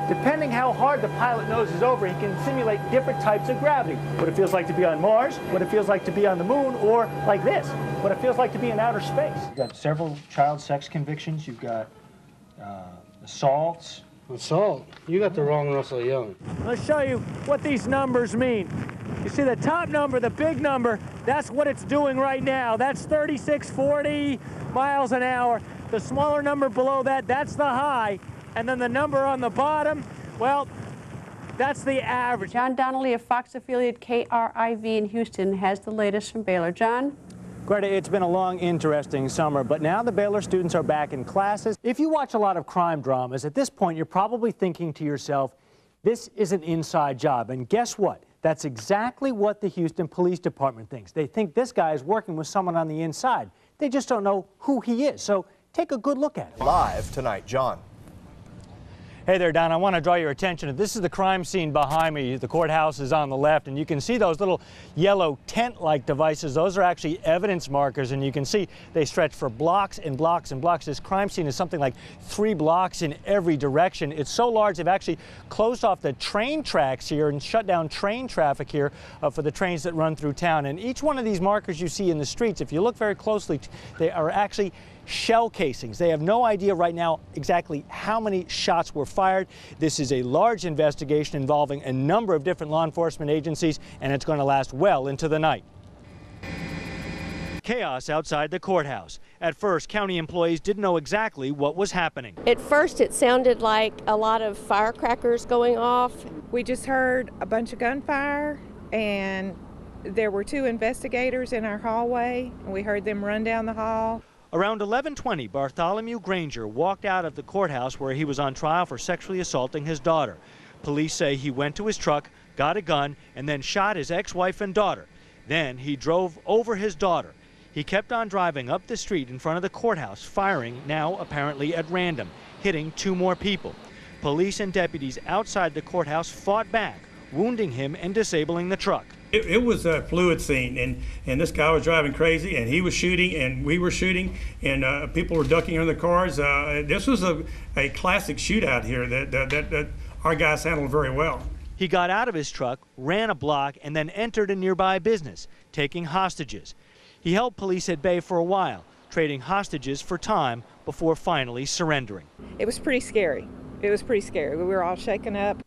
Depending how hard the pilot noses over, he can simulate different types of gravity. What it feels like to be on Mars, what it feels like to be on the moon, or like this, what it feels like to be in outer space. You've got several child sex convictions. You've got assaults. Assault? You got the wrong Russell Young. Let's show you what these numbers mean. You see the top number, the big number, that's what it's doing right now. That's 3640 miles an hour. The smaller number below that, that's the high. And then the number on the bottom, well, that's the average. John Donnelly of Fox affiliate KRIV in Houston has the latest from Baylor. John? Greta, it's been a long, interesting summer, but now the Baylor students are back in classes. If you watch a lot of crime dramas, at this point, you're probably thinking to yourself, this is an inside job. And guess what? That's exactly what the Houston Police Department thinks. They think this guy is working with someone on the inside. They just don't know who he is. So take a good look at it. Live tonight, John. Hey there, Don. I want to draw your attention to this is the crime scene behind me. The courthouse is on the left, and you can see those little yellow tent-like devices. Those are actually evidence markers, and you can see they stretch for blocks and blocks and blocks. This crime scene is something like 3 blocks in every direction. It's so large they've actually closed off the train tracks here and shut down train traffic here for the trains that run through town. And each one of these markers you see in the streets, if you look very closely, they are actually shell casings. They have no idea right now exactly how many shots were fired. This is a large investigation involving a number of different law enforcement agencies, and it's going to last well into the night. Chaos outside the courthouse. At first, county employees didn't know exactly what was happening. At first, it sounded like a lot of firecrackers going off. We just heard a bunch of gunfire, and there were 2 investigators in our hallway, and we heard them run down the hall. Around 11:20, Bartholomew Granger walked out of the courthouse where he was on trial for sexually assaulting his daughter. Police say he went to his truck, got a gun, and then shot his ex-wife and daughter. Then he drove over his daughter. He kept on driving up the street in front of the courthouse, firing, now apparently at random, hitting 2 more people. Police and deputies outside the courthouse fought back, wounding him and disabling the truck. It was a fluid scene, and this guy was driving crazy, and he was shooting, and we were shooting, and people were ducking under the cars. This was a classic shootout here that our guys handled very well. He got out of his truck, ran a block, and then entered a nearby business, taking hostages. He held police at bay for a while, trading hostages for time before finally surrendering. It was pretty scary. It was pretty scary. We were all shaken up.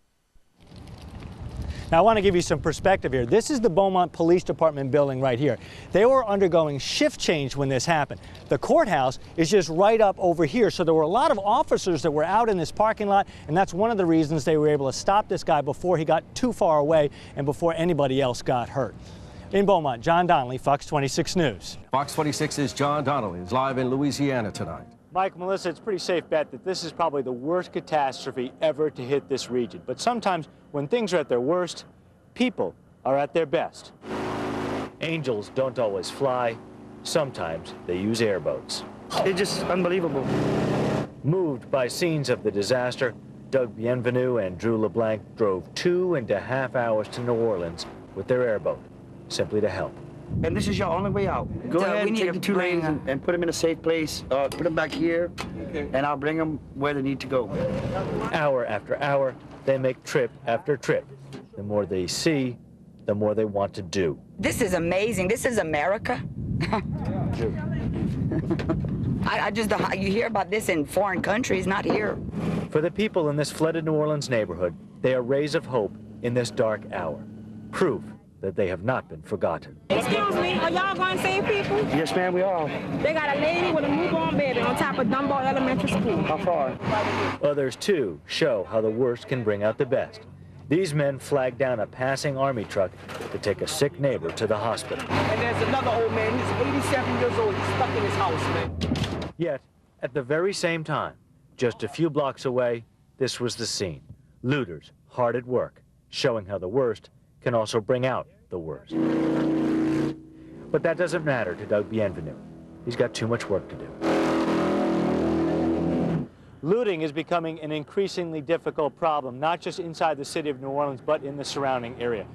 Now, I want to give you some perspective here. This is the Beaumont Police Department building right here. They were undergoing shift change when this happened. The courthouse is just right up over here, so there were a lot of officers that were out in this parking lot, and that's one of the reasons they were able to stop this guy before he got too far away and before anybody else got hurt. In Beaumont, John Donnelly, Fox 26 News. Fox 26's John Donnelly is live in Louisiana tonight. Mike, Melissa, it's a pretty safe bet that this is probably the worst catastrophe ever to hit this region. But sometimes when things are at their worst, people are at their best. Angels don't always fly. Sometimes they use airboats. It's just unbelievable. Moved by scenes of the disaster, Doug Bienvenu and Drew LeBlanc drove 2.5 hours to New Orleans with their airboat, simply to help. And this is your only way out. Go ahead and take the 2 lanes and put them in a safe place. Put them back here, and I'll bring them where they need to go. Hour after hour, they make trip after trip. The more they see, the more they want to do. This is amazing. This is America. You hear about this in foreign countries, not here. For the people in this flooded New Orleans neighborhood, they are rays of hope in this dark hour. Proof that they have not been forgotten. Excuse me, are y'all going to save people? Yes, ma'am, we are. They got a lady with a newborn baby on top of Dunbar Elementary School. How far? Others, too, show how the worst can bring out the best. These men flagged down a passing army truck to take a sick neighbor to the hospital. And there's another old man, he's 87 years old, he's stuck in his house, man. Yet, at the very same time, just a few blocks away, this was the scene. Looters, hard at work, showing how the worst can also bring out the worst. But that doesn't matter to Doug Bienvenu. He's got too much work to do. Looting is becoming an increasingly difficult problem, not just inside the city of New Orleans, but in the surrounding area.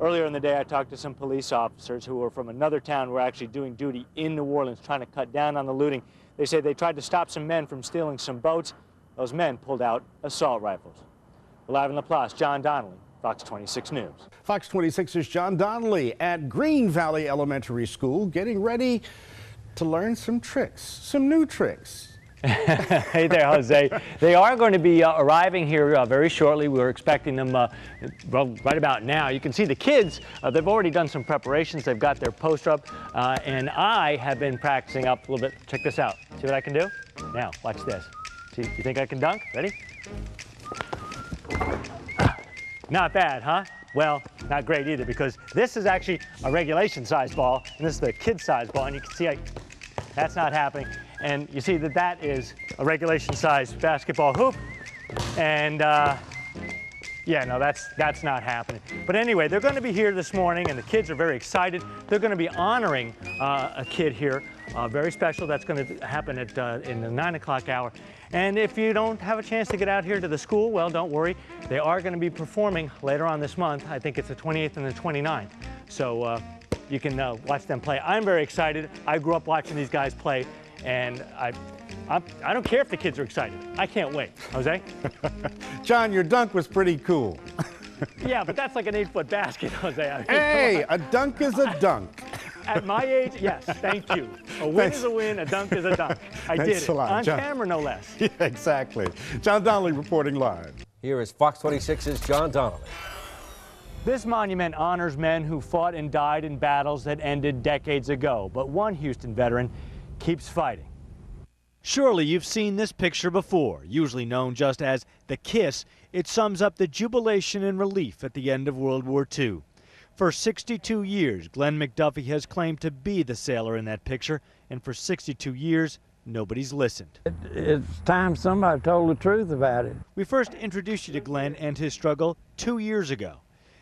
Earlier in the day, I talked to some police officers who were from another town who were actually doing duty in New Orleans, trying to cut down on the looting. They say they tried to stop some men from stealing some boats. Those men pulled out assault rifles. Live in LaPlace, John Donnelly, Fox 26 News. Fox 26's John Donnelly at Green Valley Elementary School getting ready to learn some tricks, some new tricks. Hey there, Jose. They are going to be arriving here very shortly. We're expecting them well, right about now. You can see the kids, they've already done some preparations. They've got their poster up, and I have been practicing up a little bit. Check this out. See what I can do? Now, watch this. See, you think I can dunk? Ready? Not bad, huh? Well, not great either, because this is actually a regulation size ball, and this is the kid size ball, and you can see that's not happening. And you see that that is a regulation size basketball hoop. And yeah, no, that's not happening. But anyway, they're going to be here this morning, and the kids are very excited. They're going to be honoring a kid here, very special. That's going to happen at in the 9 o'clock hour. And if you don't have a chance to get out here to the school, well, don't worry. They are going to be performing later on this month. I think it's the 28th and the 29th. So you can watch them play. I'm very excited. I grew up watching these guys play. And I don't care if the kids are excited. I can't wait. Jose? John, your dunk was pretty cool. Yeah, but that's like an 8-foot basket, Jose. I mean, hey, a dunk is a dunk. At my age, yes, thank you. A win is a win, a dunk is a dunk. I did it. On camera, no less. Yeah, exactly. John Donnelly reporting live. Here is Fox 26's John Donnelly. This monument honors men who fought and died in battles that ended decades ago. But one Houston veteran keeps fighting. Surely you've seen this picture before. Usually known just as the kiss, it sums up the jubilation and relief at the end of World War II. For 62 years, Glenn McDuffie has claimed to be the sailor in that picture, and for 62 years, nobody's listened. It's time somebody told the truth about it. We first introduced you to Glenn and his struggle 2 years ago.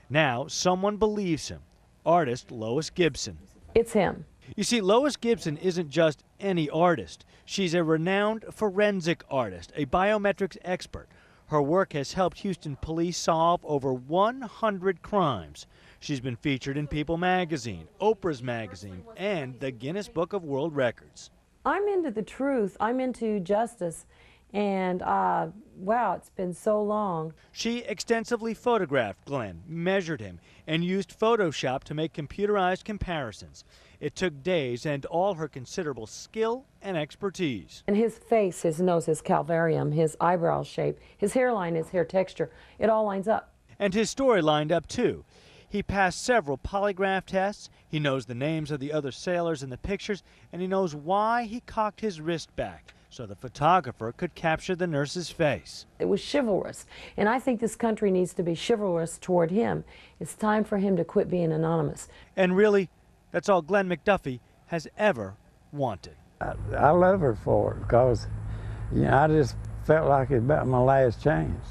Now, someone believes him. Artist Lois Gibson. It's him. You see, Lois Gibson isn't just any artist. She's a renowned forensic artist, a biometrics expert. Her work has helped Houston police solve over 100 crimes. She's been featured in People magazine, Oprah's magazine, and the Guinness Book of World Records. I'm into the truth. I'm into justice. And wow, it's been so long. She extensively photographed Glenn, measured him, and used Photoshop to make computerized comparisons. It took days and all her considerable skill and expertise. And his face, his nose, his calvarium, his eyebrow shape, his hairline, his hair texture, it all lines up. And his story lined up too. He passed several polygraph tests, he knows the names of the other sailors in the pictures, and he knows why he cocked his wrist back, so the photographer could capture the nurse's face. It was chivalrous, and I think this country needs to be chivalrous toward him. It's time for him to quit being anonymous. And really, that's all Glenn McDuffie has ever wanted. I love her for it because, you know, I just felt like it's about my last chance.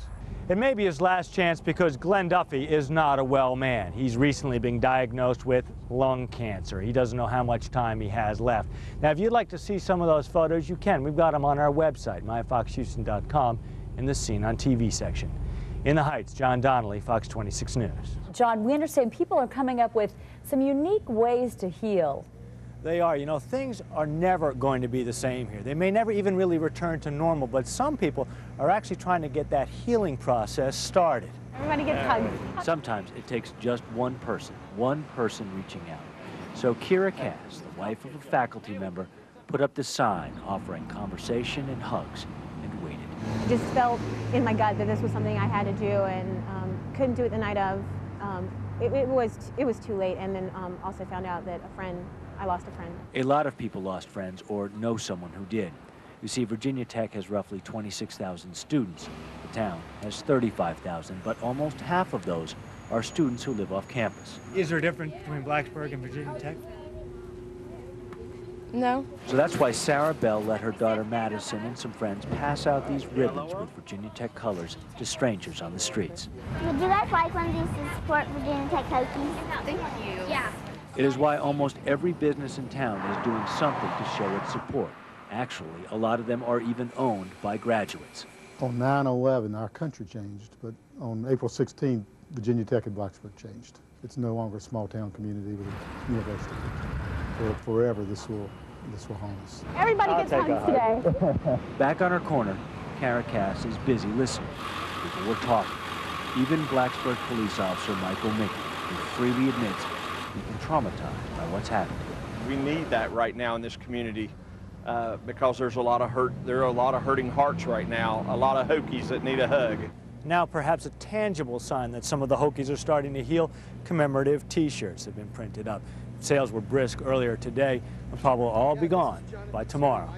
It may be his last chance because Glenn Duffy is not a well man. He's recently been diagnosed with lung cancer. He doesn't know how much time he has left. Now, if you'd like to see some of those photos, you can. We've got them on our website, myfoxhouston.com, in the Scene on TV section. In the Heights, John Donnelly, Fox 26 News. John, we understand people are coming up with some unique ways to heal. They are. You know, things are never going to be the same here. They may never even really return to normal, but some people are actually trying to get that healing process started. Everybody gets hugs. Sometimes it takes just one person reaching out. So Kira Cass, the wife of a faculty member, put up this sign offering conversation and hugs and waited. I just felt in my gut that this was something I had to do and couldn't do it the night of. It was too late, and then also found out that I lost a friend. A lot of people lost friends or know someone who did. You see, Virginia Tech has roughly 26,000 students. The town has 35,000, but almost half of those are students who live off campus. Is there a difference between Blacksburg and Virginia Tech? No. So that's why Sarah Bell let her daughter Madison and some friends pass out these ribbons with Virginia Tech colors to strangers on the streets. Would you guys like one of these to support Virginia Tech Hokies? Thank you. Yeah. It is why almost every business in town is doing something to show its support. Actually, a lot of them are even owned by graduates. On 9/11, our country changed, but on April 16th, Virginia Tech and Blacksburg changed. It's no longer a small town community with a university. Forever, this will haunt us. Everybody gets hugs today. Back on her corner, Kara Cass is busy listening. People were talking. Even Blacksburg police officer Michael Mickey, who freely admits he's been traumatized by what's happened to him. We need that right now in this community because there's a lot of hurt. There are a lot of hurting hearts right now, a lot of Hokies that need a hug. Now perhaps a tangible sign that some of the Hokies are starting to heal. Commemorative T-shirts have been printed up. Sales were brisk earlier today and probably will all be gone by tomorrow.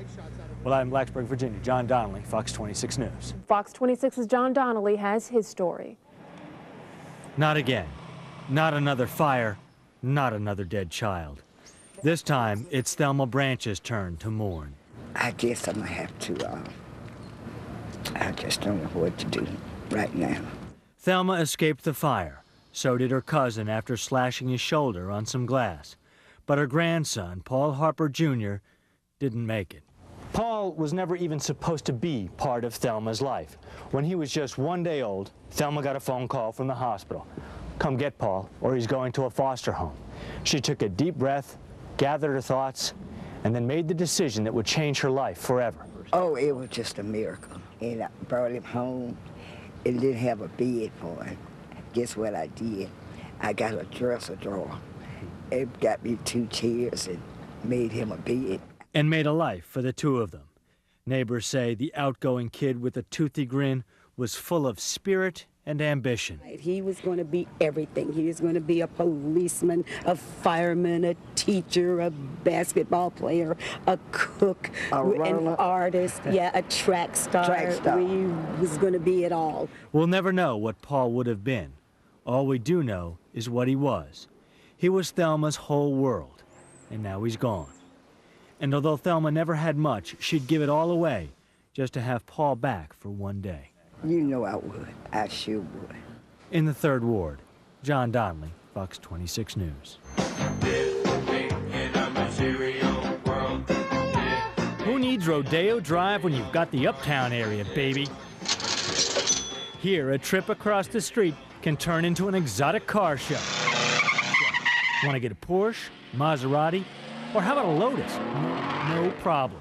Well, I'm in Blacksburg, Virginia. John Donnelly, Fox 26 News. Fox 26's John Donnelly has his story. Not again. Not another fire. Not another dead child. This time, it's Thelma Branch's turn to mourn. I guess I'm gonna have to, I just don't know what to do right now. Thelma escaped the fire. So did her cousin after slashing his shoulder on some glass. But her grandson, Paul Harper Jr., didn't make it. Paul was never even supposed to be part of Thelma's life. When he was just 1 day old, Thelma got a phone call from the hospital. Come get Paul, or he's going to a foster home. She took a deep breath, gathered her thoughts, and then made the decision that would change her life forever. Oh, it was just a miracle. And I brought him home and didn't have a bed for him. Guess what I did? I got a dresser drawer. It got me 2 chairs and made him a bed. And made a life for the two of them. Neighbors say the outgoing kid with a toothy grin was full of spirit and ambition. He was going to be everything. He was going to be a policeman, a fireman, a teacher, a basketball player, a cook, an artist, a track star. He was going to be it all. We'll never know what Paul would have been. All we do know is what he was. He was Thelma's whole world, and now he's gone. And although Thelma never had much, she'd give it all away just to have Paul back for 1 day. You know I would. I sure would. In the 3rd Ward, John Donnelly, Fox 26 News. Who needs Rodeo Drive when you've got the Uptown area, baby? Here, a trip across the street can turn into an exotic car show. Want to get a Porsche, Maserati, or how about a Lotus? No problem.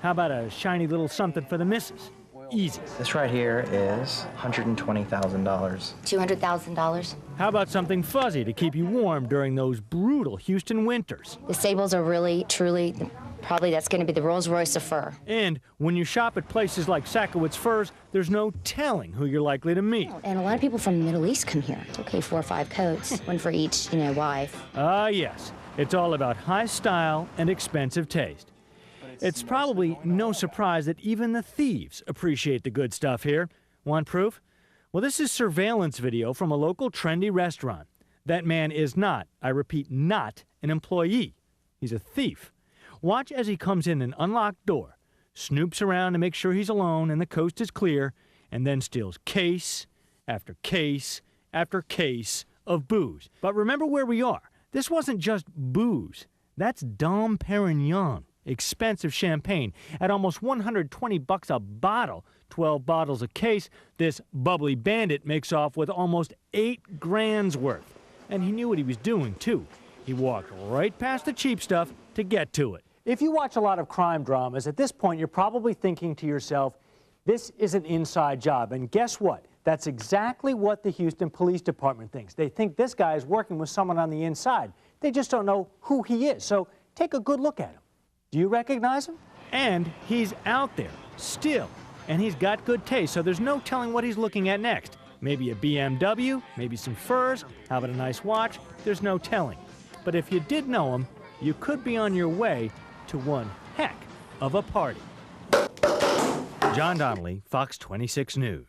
How about a shiny little something for the missus? Easy. This right here is $120,000. $200,000. How about something fuzzy to keep you warm during those brutal Houston winters? The stables are really, truly, probably that's going to be the Rolls Royce of fur. And when you shop at places like Sakowitz Furs, there's no telling who you're likely to meet. And a lot of people from the Middle East come here. Okay, 4 or 5 coats, one for each, wife. Ah, yes. It's all about high style and expensive taste. It's probably no surprise that even the thieves appreciate the good stuff here. Want proof? Well, this is surveillance video from a local trendy restaurant. That man is not, I repeat, not an employee. He's a thief. Watch as he comes in an unlocked door, snoops around to make sure he's alone and the coast is clear, and then steals case after case after case of booze. But remember where we are. This wasn't just booze. That's Dom Perignon. Expensive champagne at almost $120 a bottle, 12 bottles a case. This bubbly bandit makes off with almost $8 grand's worth. And he knew what he was doing, too. He walked right past the cheap stuff to get to it. If you watch a lot of crime dramas, at this point you're probably thinking to yourself, this is an inside job. And guess what? That's exactly what the Houston Police Department thinks. They think this guy is working with someone on the inside. They just don't know who he is. So take a good look at him. Do you recognize him? And he's out there, still. And he's got good taste, so there's no telling what he's looking at next. Maybe a BMW, maybe some furs, how about a nice watch? There's no telling. But if you did know him, you could be on your way to one heck of a party. John Donnelly, Fox 26 News.